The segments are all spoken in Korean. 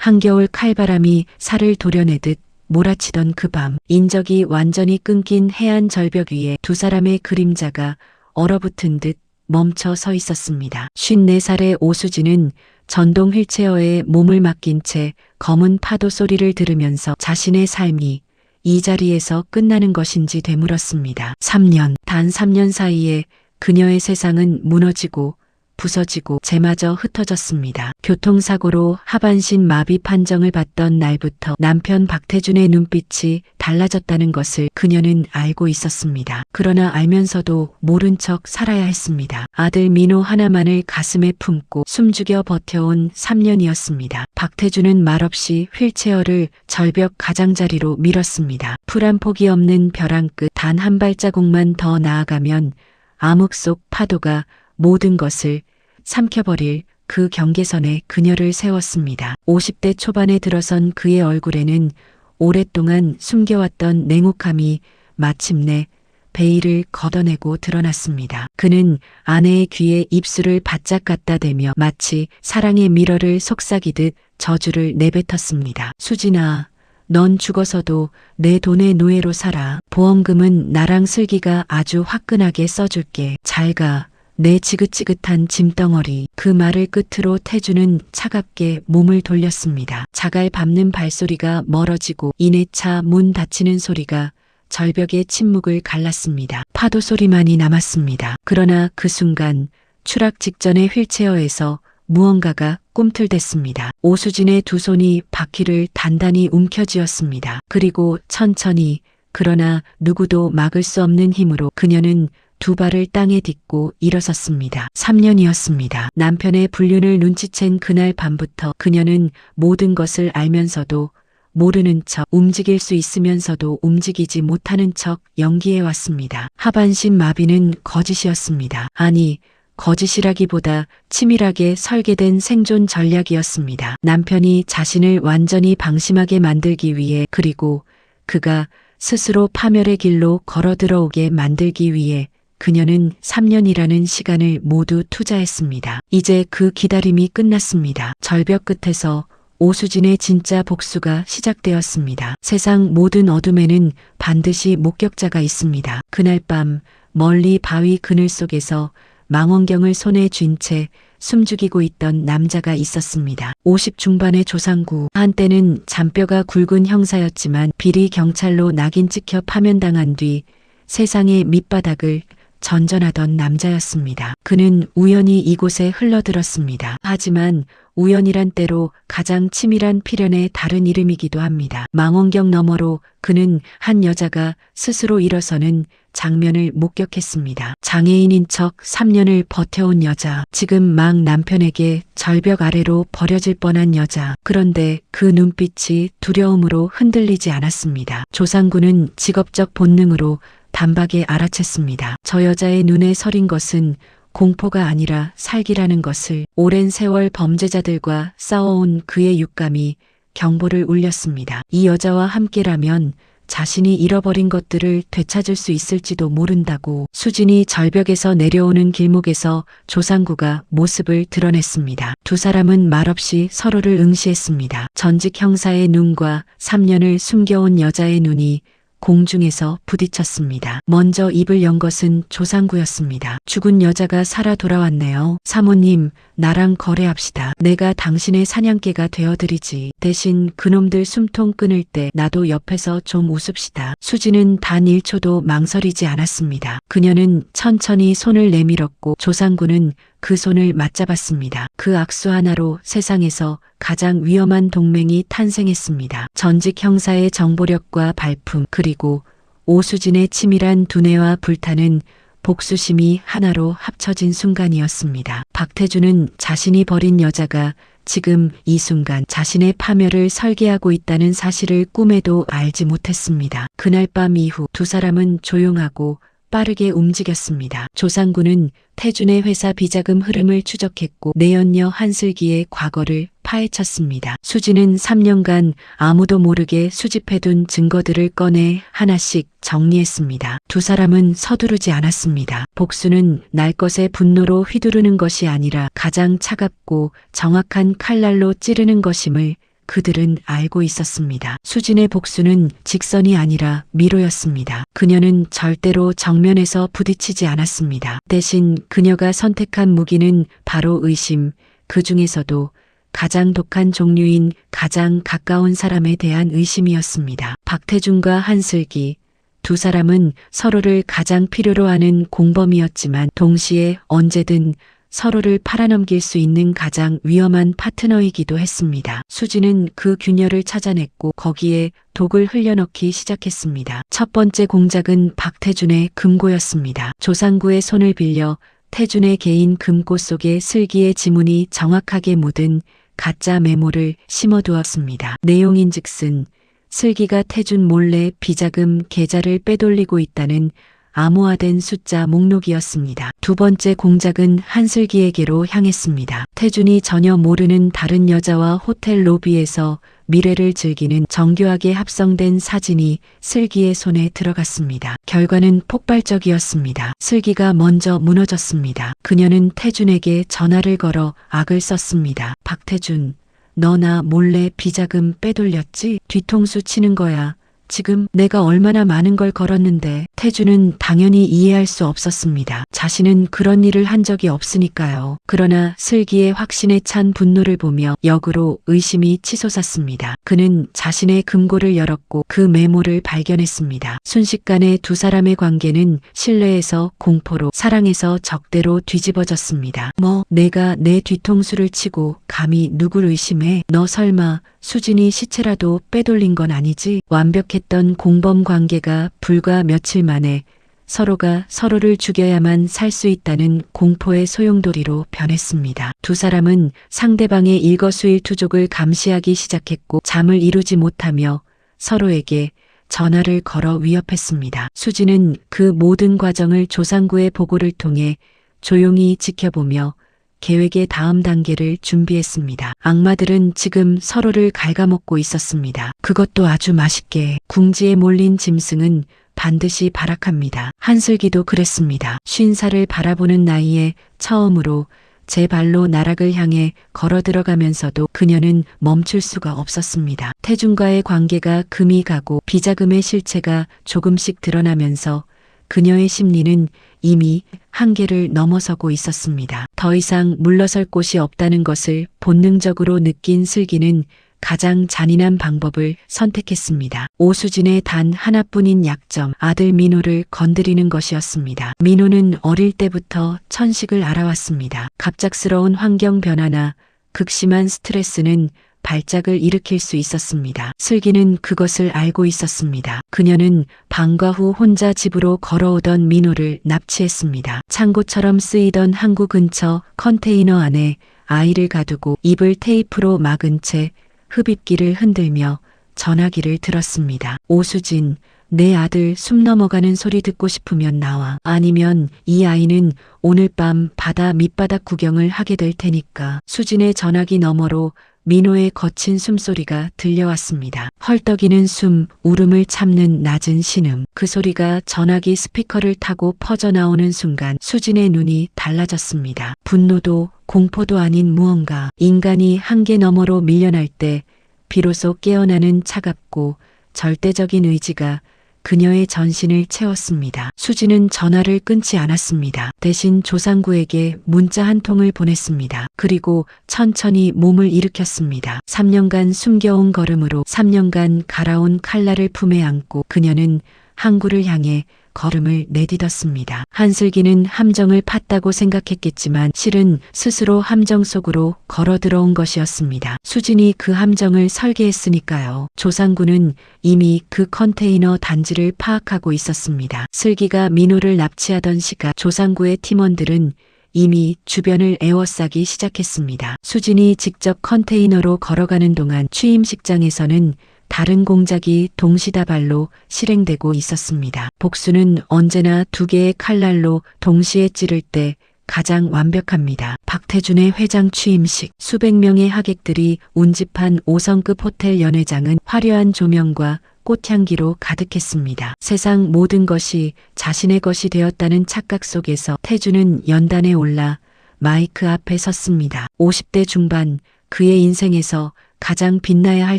한겨울 칼바람이 살을 도려내듯 몰아치던 그 밤, 인적이 완전히 끊긴 해안 절벽 위에 두 사람의 그림자가 얼어붙은 듯 멈춰 서 있었습니다. 54살의 오수진은 전동 휠체어에 몸을 맡긴 채 검은 파도 소리를 들으면서 자신의 삶이 이 자리에서 끝나는 것인지 되물었습니다. 3년, 단 3년 사이에 그녀의 세상은 무너지고 부서지고 재마저 흩어졌습니다. 교통사고로 하반신 마비 판정을 받던 날부터 남편 박태준의 눈빛이 달라졌다는 것을 그녀는 알고 있었습니다. 그러나 알면서도 모른 척 살아야 했습니다. 아들 민호 하나만을 가슴에 품고 숨죽여 버텨온 3년이었습니다. 박태준은 말없이 휠체어를 절벽 가장자리로 밀었습니다. 풀 한 폭이 없는 벼랑 끝 단 한 발자국만 더 나아가면 암흑 속 파도가 모든 것을 삼켜버릴 그 경계선에 그녀를 세웠습니다. 50대 초반에 들어선 그의 얼굴에는 오랫동안 숨겨왔던 냉혹함이 마침내 베일을 걷어내고 드러났습니다. 그는 아내의 귀에 입술을 바짝 갖다 대며 마치 사랑의 미러를 속삭이듯 저주를 내뱉었습니다. 수진아, 넌 죽어서도 내 돈의 노예로 살아. 보험금은 나랑 슬기가 아주 화끈하게 써줄게. 잘 가. 내 지긋지긋한 짐덩어리. 그 말을 끝으로 태주는 차갑게 몸을 돌렸습니다. 자갈 밟는 발소리가 멀어지고 이내 차 문 닫히는 소리가 절벽의 침묵을 갈랐습니다. 파도 소리만이 남았습니다. 그러나 그 순간 추락 직전의 휠체어에서 무언가가 꿈틀댔습니다. 오수진의 두 손이 바퀴를 단단히 움켜쥐었습니다. 그리고 천천히, 그러나 누구도 막을 수 없는 힘으로 그녀는 두 발을 땅에 딛고 일어섰습니다. 3년이었습니다. 남편의 불륜을 눈치챈 그날 밤부터 그녀는 모든 것을 알면서도 모르는 척, 움직일 수 있으면서도 움직이지 못하는 척 연기해왔습니다. 하반신 마비는 거짓이었습니다. 아니, 거짓이라기보다 치밀하게 설계된 생존 전략이었습니다. 남편이 자신을 완전히 방심하게 만들기 위해, 그리고 그가 스스로 파멸의 길로 걸어 들어오게 만들기 위해 그녀는 3년이라는 시간을 모두 투자했습니다. 이제 그 기다림이 끝났습니다. 절벽 끝에서 오수진의 진짜 복수가 시작되었습니다. 세상 모든 어둠에는 반드시 목격자가 있습니다. 그날 밤 멀리 바위 그늘 속에서 망원경을 손에 쥔 채 숨죽이고 있던 남자가 있었습니다. 50 중반의 조상구. 한때는 잔뼈가 굵은 형사였지만 비리 경찰로 낙인 찍혀 파면당한 뒤 세상의 밑바닥을 전전하던 남자였습니다. 그는 우연히 이곳에 흘러들었습니다. 하지만 우연이란 때로 가장 치밀한 필연의 다른 이름이기도 합니다. 망원경 너머로 그는 한 여자가 스스로 일어서는 장면을 목격했습니다. 장애인인 척 3년을 버텨온 여자, 지금 막 남편에게 절벽 아래로 버려질 뻔한 여자. 그런데 그 눈빛이 두려움으로 흔들리지 않았습니다. 조상구는 직업적 본능으로 단박에 알아챘습니다. 저 여자의 눈에 서린 것은 공포가 아니라 살기라는 것을. 오랜 세월 범죄자들과 싸워온 그의 육감이 경보를 울렸습니다. 이 여자와 함께라면 자신이 잃어버린 것들을 되찾을 수 있을지도 모른다고. 수진이 절벽에서 내려오는 길목에서 조상구가 모습을 드러냈습니다. 두 사람은 말없이 서로를 응시했습니다. 전직 형사의 눈과 3년을 숨겨온 여자의 눈이 공중에서 부딪혔습니다. 먼저 입을 연 것은 조상구였습니다. 죽은 여자가 살아 돌아왔네요. 사모님, 나랑 거래합시다. 내가 당신의 사냥개가 되어드리지. 대신 그놈들 숨통 끊을 때 나도 옆에서 좀 웃읍시다. 수지는 단 1초도 망설이지 않았습니다. 그녀는 천천히 손을 내밀었고 조상구는 그 손을 맞잡았습니다. 그 악수 하나로 세상에서 가장 위험한 동맹이 탄생했습니다. 전직 형사의 정보력과 발품, 그리고 오수진의 치밀한 두뇌와 불타는 복수심이 하나로 합쳐진 순간이었습니다. 박태준은 자신이 버린 여자가 지금 이 순간 자신의 파멸을 설계하고 있다는 사실을 꿈에도 알지 못했습니다. 그날 밤 이후 두 사람은 조용하고 빠르게 움직였습니다. 조상구는 태준의 회사 비자금 흐름을 추적했고 내연녀 한슬기의 과거를 파헤쳤습니다. 수지는 3년간 아무도 모르게 수집해둔 증거들을 꺼내 하나씩 정리했습니다. 두 사람은 서두르지 않았습니다. 복수는 날 것의 분노로 휘두르는 것이 아니라 가장 차갑고 정확한 칼날로 찌르는 것임을 그들은 알고 있었습니다. 수진의 복수는 직선이 아니라 미로였습니다. 그녀는 절대로 정면에서 부딪히지 않았습니다. 대신 그녀가 선택한 무기는 바로 의심, 그 중에서도 가장 독한 종류인 가장 가까운 사람에 대한 의심이었습니다. 박태준과 한슬기, 두 사람은 서로를 가장 필요로 하는 공범이었지만 동시에 언제든 서로를 팔아넘길 수 있는 가장 위험한 파트너이기도 했습니다. 수지는 그 균열을 찾아냈고 거기에 독을 흘려넣기 시작했습니다. 첫 번째 공작은 박태준의 금고였습니다. 조상구의 손을 빌려 태준의 개인 금고 속에 슬기의 지문이 정확하게 묻은 가짜 메모를 심어두었습니다. 내용인즉슨 슬기가 태준 몰래 비자금 계좌를 빼돌리고 있다는 암호화된 숫자 목록이었습니다. 두 번째 공작은 한슬기에게로 향했습니다. 태준이 전혀 모르는 다른 여자와 호텔 로비에서 미래를 즐기는 정교하게 합성된 사진이 슬기의 손에 들어갔습니다. 결과는 폭발적이었습니다. 슬기가 먼저 무너졌습니다. 그녀는 태준에게 전화를 걸어 악을 썼습니다. 박태준, 너 나 몰래 비자금 빼돌렸지? 뒤통수 치는 거야. 지금 내가 얼마나 많은 걸 걸었는데. 태준은 당연히 이해할 수 없었습니다. 자신은 그런 일을 한 적이 없으니까요. 그러나 슬기의 확신에 찬 분노를 보며 역으로 의심이 치솟았습니다. 그는 자신의 금고를 열었고 그 메모를 발견했습니다. 순식간에 두 사람의 관계는 신뢰에서 공포로, 사랑에서 적대로 뒤집어졌습니다. 뭐, 내가 내 뒤통수를 치고 감히 누굴 의심해? 너 설마 수진이 시체라도 빼돌린 건 아니지? 완벽했던 공범 관계가 불과 며칠 만에 서로가 서로를 죽여야만 살 수 있다는 공포의 소용돌이로 변했습니다. 두 사람은 상대방의 일거수일투족을 감시하기 시작했고 잠을 이루지 못하며 서로에게 전화를 걸어 위협했습니다. 수지는 그 모든 과정을 조상구의 보고를 통해 조용히 지켜보며 계획의 다음 단계를 준비했습니다. 악마들은 지금 서로를 갉아먹고 있었습니다. 그것도 아주 맛있게. 궁지에 몰린 짐승은 반드시 발악합니다. 한슬기도 그랬습니다. 50살을 바라보는 나이에 처음으로 제 발로 나락을 향해 걸어 들어가면서도 그녀는 멈출 수가 없었습니다. 태준과의 관계가 금이 가고 비자금의 실체가 조금씩 드러나면서 그녀의 심리는 이미 한계를 넘어서고 있었습니다. 더 이상 물러설 곳이 없다는 것을 본능적으로 느낀 슬기는 가장 잔인한 방법을 선택했습니다. 오수진의 단 하나뿐인 약점, 아들 민호를 건드리는 것이었습니다. 민호는 어릴 때부터 천식을 알아왔습니다. 갑작스러운 환경 변화나 극심한 스트레스는 발작을 일으킬 수 있었습니다. 슬기는 그것을 알고 있었습니다. 그녀는 방과 후 혼자 집으로 걸어오던 민호를 납치했습니다. 창고처럼 쓰이던 항구 근처 컨테이너 안에 아이를 가두고 입을 테이프로 막은 채 흡입기를 흔들며 전화기를 들었습니다. 오수진, 내 아들 숨 넘어가는 소리 듣고 싶으면 나와. 아니면 이 아이는 오늘 밤 바다 밑바닥 구경을 하게 될 테니까. 수진의 전화기 너머로 민호의 거친 숨소리가 들려왔습니다. 헐떡이는 숨, 울음을 참는 낮은 신음. 그 소리가 전화기 스피커를 타고 퍼져나오는 순간 수진의 눈이 달라졌습니다. 분노도 공포도 아닌 무언가. 인간이 한계 너머로 밀려날 때 비로소 깨어나는 차갑고 절대적인 의지가 그녀의 전신을 채웠습니다. 수지는 전화를 끊지 않았습니다. 대신 조상구에게 문자 한 통을 보냈습니다. 그리고 천천히 몸을 일으켰습니다. 3년간 숨겨온 걸음으로 3년간 갈아온 칼날을 품에 안고 그녀는 항구를 향해 걸음을 내딛었습니다. 한슬기는 함정을 팠다고 생각했겠지만 실은 스스로 함정 속으로 걸어 들어온 것이었습니다. 수진이 그 함정을 설계했으니까요. 조상구는 이미 그 컨테이너 단지를 파악하고 있었습니다. 슬기가 민호를 납치하던 시각 조상구의 팀원들은 이미 주변을 에워싸기 시작했습니다. 수진이 직접 컨테이너로 걸어가는 동안 취임식장에서는 다른 공작이 동시다발로 실행되고 있었습니다. 복수는 언제나 두 개의 칼날로 동시에 찌를 때 가장 완벽합니다. 박태준의 회장 취임식. 수백 명의 하객들이 운집한 5성급 호텔 연회장은 화려한 조명과 꽃향기로 가득했습니다. 세상 모든 것이 자신의 것이 되었다는 착각 속에서 태준은 연단에 올라 마이크 앞에 섰습니다. 50대 중반, 그의 인생에서 가장 빛나야 할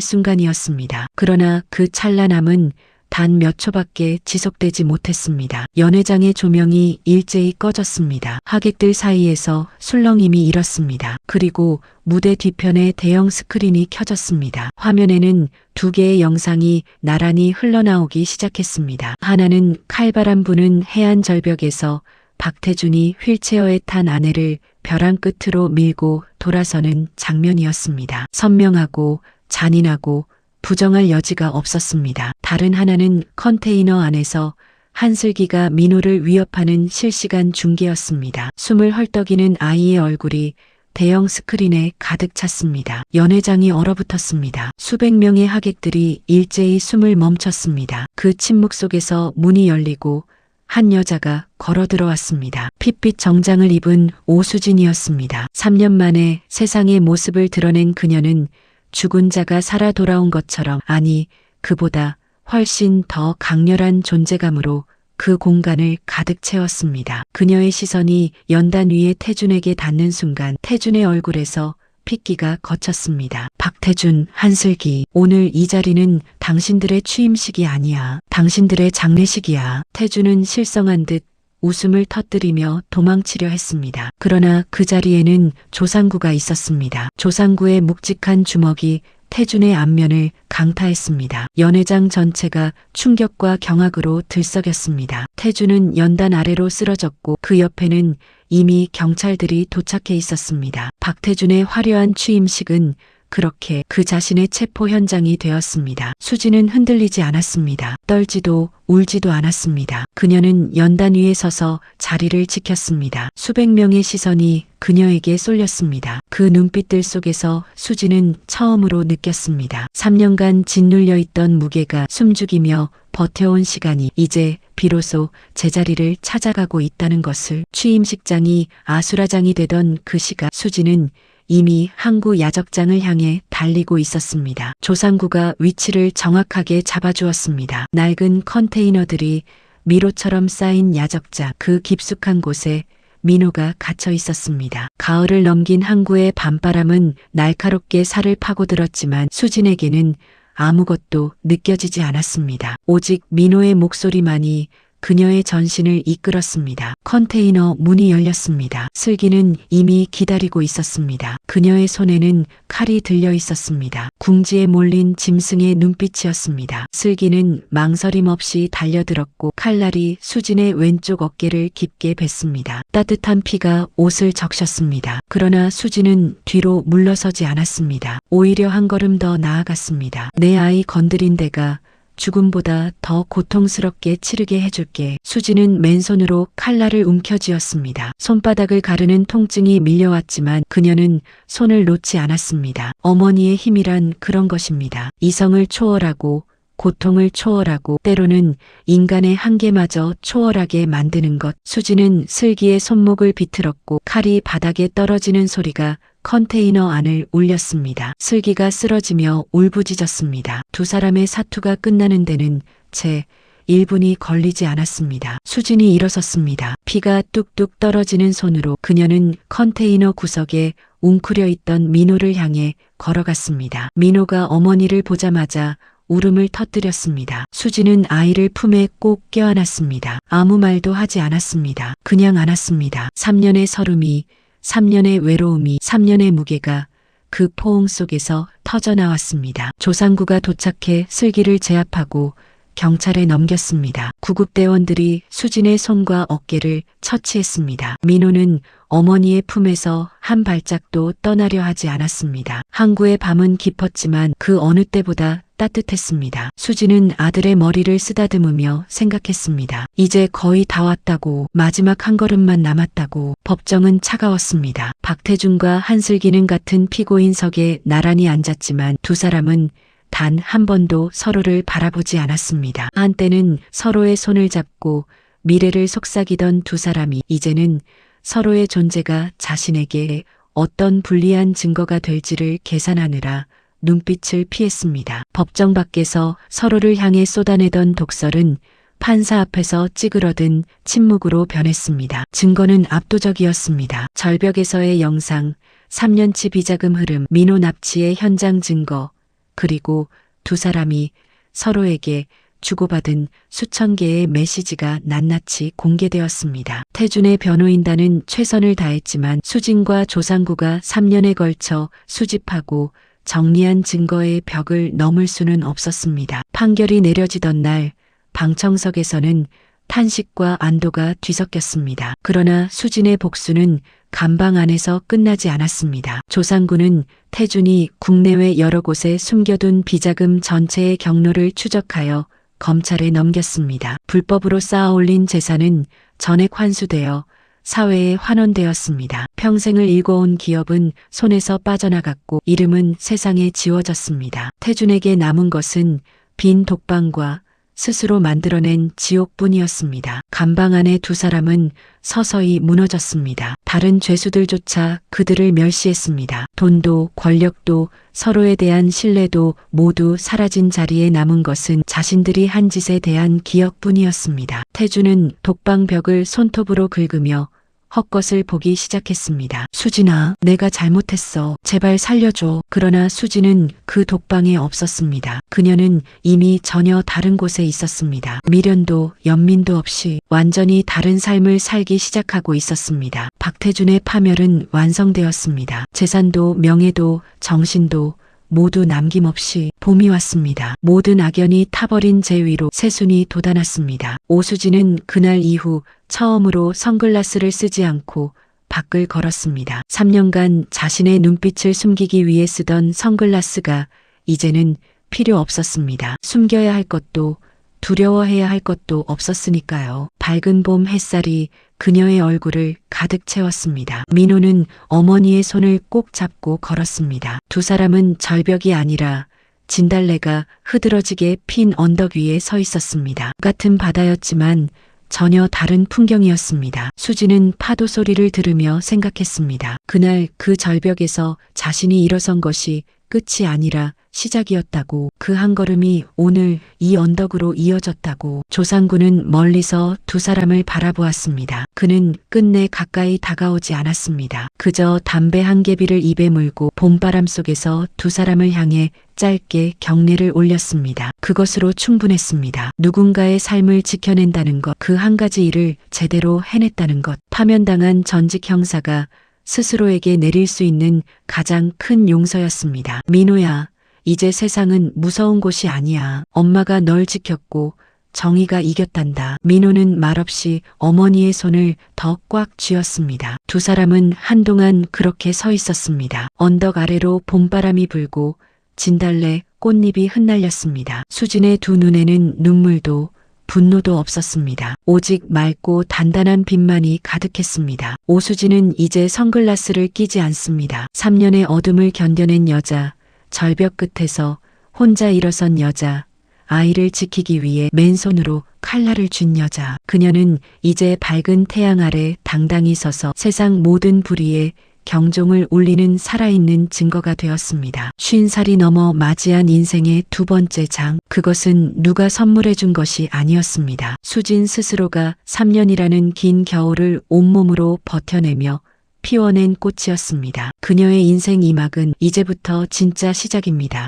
순간이었습니다. 그러나 그 찬란함은 단 몇 초밖에 지속되지 못했습니다. 연회장의 조명이 일제히 꺼졌습니다. 하객들 사이에서 술렁임이 일었습니다. 그리고 무대 뒤편에 대형 스크린이 켜졌습니다. 화면에는 두 개의 영상이 나란히 흘러나오기 시작했습니다. 하나는 칼바람 부는 해안 절벽에서 박태준이 휠체어에 탄 아내를 벼랑 끝으로 밀고 돌아서는 장면이었습니다. 선명하고 잔인하고 부정할 여지가 없었습니다. 다른 하나는 컨테이너 안에서 한슬기가 민호를 위협하는 실시간 중계였습니다. 숨을 헐떡이는 아이의 얼굴이 대형 스크린에 가득 찼습니다. 연회장이 얼어붙었습니다. 수백 명의 하객들이 일제히 숨을 멈췄습니다. 그 침묵 속에서 문이 열리고 한 여자가 걸어 들어왔습니다. 핏빛 정장을 입은 오수진이었습니다. 3년 만에 세상의 모습을 드러낸 그녀는 죽은 자가 살아 돌아온 것처럼, 아니 그보다 훨씬 더 강렬한 존재감으로 그 공간을 가득 채웠습니다. 그녀의 시선이 연단 위에 태준에게 닿는 순간 태준의 얼굴에서 핏기가 걷혔습니다. 박태준, 한슬기, 오늘 이 자리는 당신들의 취임식이 아니야. 당신들의 장례식이야. 태준은 실성한 듯 웃음을 터뜨리며 도망치려 했습니다. 그러나 그 자리에는 조상구가 있었습니다. 조상구의 묵직한 주먹이 태준의 안면을 강타했습니다. 연회장 전체가 충격과 경악으로 들썩였습니다. 태준은 연단 아래로 쓰러졌고 그 옆에는 이미 경찰들이 도착해 있었습니다. 박태준의 화려한 취임식은 그렇게 그 자신의 체포 현장이 되었습니다. 수지는 흔들리지 않았습니다. 떨지도 울지도 않았습니다. 그녀는 연단 위에 서서 자리를 지켰습니다. 수백 명의 시선이 그녀에게 쏠렸습니다. 그 눈빛들 속에서 수지는 처음으로 느꼈습니다. 3년간 짓눌려 있던 무게가 숨죽이며 버텨온 시간이 이제 비로소 제자리를 찾아가고 있다는 것을. 취임식장이 아수라장이 되던 그 시각 수지는 이미 항구 야적장을 향해 달리고 있었습니다. 조상구가 위치를 정확하게 잡아주었습니다. 낡은 컨테이너들이 미로처럼 쌓인 야적장, 그 깊숙한 곳에 민호가 갇혀 있었습니다. 가을을 넘긴 항구의 밤바람은 날카롭게 살을 파고들었지만 수진에게는 아무것도 느껴지지 않았습니다. 오직 민호의 목소리만이 그녀의 전신을 이끌었습니다. 컨테이너 문이 열렸습니다. 슬기는 이미 기다리고 있었습니다. 그녀의 손에는 칼이 들려 있었습니다. 궁지에 몰린 짐승의 눈빛이었습니다. 슬기는 망설임 없이 달려들었고 칼날이 수진의 왼쪽 어깨를 깊게 뱄습니다. 따뜻한 피가 옷을 적셨습니다. 그러나 수진은 뒤로 물러서지 않았습니다. 오히려 한 걸음 더 나아갔습니다. 내 아이 건드린 데가 죽음보다 더 고통스럽게 치르게 해줄게. 수지는 맨손으로 칼날을 움켜쥐었습니다. 손바닥을 가르는 통증이 밀려왔지만 그녀는 손을 놓지 않았습니다. 어머니의 힘이란 그런 것입니다. 이성을 초월하고 고통을 초월하고 때로는 인간의 한계마저 초월하게 만드는 것. 수지는 슬기의 손목을 비틀었고 칼이 바닥에 떨어지는 소리가 컨테이너 안을 울렸습니다. 슬기가 쓰러지며 울부짖었습니다. 두 사람의 사투가 끝나는 데는 채 1분이 걸리지 않았습니다. 수진이 일어섰습니다. 피가 뚝뚝 떨어지는 손으로 그녀는 컨테이너 구석에 웅크려 있던 민호를 향해 걸어갔습니다. 민호가 어머니를 보자마자 울음을 터뜨렸습니다. 수지는 아이를 품에 꼭 껴안았습니다. 아무 말도 하지 않았습니다. 그냥 안았습니다. 3년의 서름이, 3년의 외로움이, 3년의 무게가 그 포옹 속에서 터져나왔습니다. 조상구가 도착해 슬기를 제압하고 경찰에 넘겼습니다. 구급대원들이 수진의 손과 어깨를 처치했습니다. 민호는 어머니의 품에서 한 발짝도 떠나려 하지 않았습니다. 항구의 밤은 깊었지만 그 어느 때보다 따뜻했습니다. 수지는 아들의 머리를 쓰다듬으며 생각했습니다. 이제 거의 다 왔다고, 마지막 한 걸음만 남았다고. 법정은 차가웠습니다. 박태준과 한슬기는 같은 피고인석에 나란히 앉았지만 두 사람은 단 한 번도 서로를 바라보지 않았습니다. 한때는 서로의 손을 잡고 미래를 속삭이던 두 사람이 이제는 서로의 존재가 자신에게 어떤 불리한 증거가 될지를 계산하느라 눈빛을 피했습니다. 법정 밖에서 서로를 향해 쏟아내던 독설은 판사 앞에서 찌그러든 침묵으로 변했습니다. 증거는 압도적이었습니다. 절벽에서의 영상, 3년치 비자금 흐름, 민호 납치의 현장 증거, 그리고 두 사람이 서로에게 주고받은 수천 개의 메시지가 낱낱이 공개되었습니다. 태준의 변호인단은 최선을 다했지만 수진과 조상구가 3년에 걸쳐 수집하고 정리한 증거의 벽을 넘을 수는 없었습니다. 판결이 내려지던 날 방청석에서는 탄식과 안도가 뒤섞였습니다. 그러나 수진의 복수는 감방 안에서 끝나지 않았습니다. 조상구는 태준이 국내외 여러 곳에 숨겨둔 비자금 전체의 경로를 추적하여 검찰에 넘겼습니다. 불법으로 쌓아올린 재산은 전액 환수되어 사회에 환원되었습니다. 평생을 일궈온 기업은 손에서 빠져나갔고 이름은 세상에 지워졌습니다. 태준에게 남은 것은 빈 독방과 스스로 만들어낸 지옥뿐이었습니다. 감방 안의 두 사람은 서서히 무너졌습니다. 다른 죄수들조차 그들을 멸시했습니다. 돈도 권력도 서로에 대한 신뢰도 모두 사라진 자리에 남은 것은 자신들이 한 짓에 대한 기억뿐이었습니다. 태준은 독방벽을 손톱으로 긁으며 헛것을 보기 시작했습니다. 수진아, 내가 잘못했어. 제발 살려줘. 그러나 수진은 그 독방에 없었습니다. 그녀는 이미 전혀 다른 곳에 있었습니다. 미련도 연민도 없이 완전히 다른 삶을 살기 시작하고 있었습니다. 박태준의 파멸은 완성되었습니다. 재산도 명예도 정신도 모두 남김없이 봄이 왔습니다. 모든 악연이 타버린 제 위로 새순이 돋아났습니다. 오수진은 그날 이후 처음으로 선글라스를 쓰지 않고 밖을 걸었습니다. 3년간 자신의 눈빛을 숨기기 위해 쓰던 선글라스가 이제는 필요 없었습니다. 숨겨야 할 것도 두려워해야 할 것도 없었으니까요. 밝은 봄 햇살이 그녀의 얼굴을 가득 채웠습니다. 민호는 어머니의 손을 꼭 잡고 걸었습니다. 두 사람은 절벽이 아니라 진달래가 흐드러지게 핀 언덕 위에 서 있었습니다. 같은 바다였지만 전혀 다른 풍경이었습니다. 수지는 파도 소리를 들으며 생각했습니다. 그날 그 절벽에서 자신이 일어선 것이 끝이 아니라 시작이었다고. 그 한 걸음이 오늘 이 언덕으로 이어졌다고. 조상구는 멀리서 두 사람을 바라보았습니다. 그는 끝내 가까이 다가오지 않았습니다. 그저 담배 한 개비를 입에 물고 봄바람 속에서 두 사람을 향해 짧게 경례를 올렸습니다. 그것으로 충분했습니다. 누군가의 삶을 지켜낸다는 것, 그 한 가지 일을 제대로 해냈다는 것. 파면당한 전직 형사가 스스로에게 내릴 수 있는 가장 큰 용서였습니다. 민호야, 이제 세상은 무서운 곳이 아니야. 엄마가 널 지켰고 정의가 이겼단다. 민호는 말없이 어머니의 손을 더 꽉 쥐었습니다. 두 사람은 한동안 그렇게 서 있었습니다. 언덕 아래로 봄바람이 불고 진달래 꽃잎이 흩날렸습니다. 수진의 두 눈에는 눈물도 분노도 없었습니다. 오직 맑고 단단한 빛만이 가득했습니다. 오수진은 이제 선글라스를 끼지 않습니다. 3년의 어둠을 견뎌낸 여자, 절벽 끝에서 혼자 일어선 여자, 아이를 지키기 위해 맨손으로 칼날을 쥔 여자. 그녀는 이제 밝은 태양 아래 당당히 서서 세상 모든 불의에 경종을 울리는 살아있는 증거가 되었습니다. 50살이 넘어 맞이한 인생의 두 번째 장. 그것은 누가 선물해 준 것이 아니었습니다. 수진 스스로가 3년이라는 긴 겨울을 온몸으로 버텨내며 피워낸 꽃이었습니다. 그녀의 인생 이막은 이제부터 진짜 시작입니다.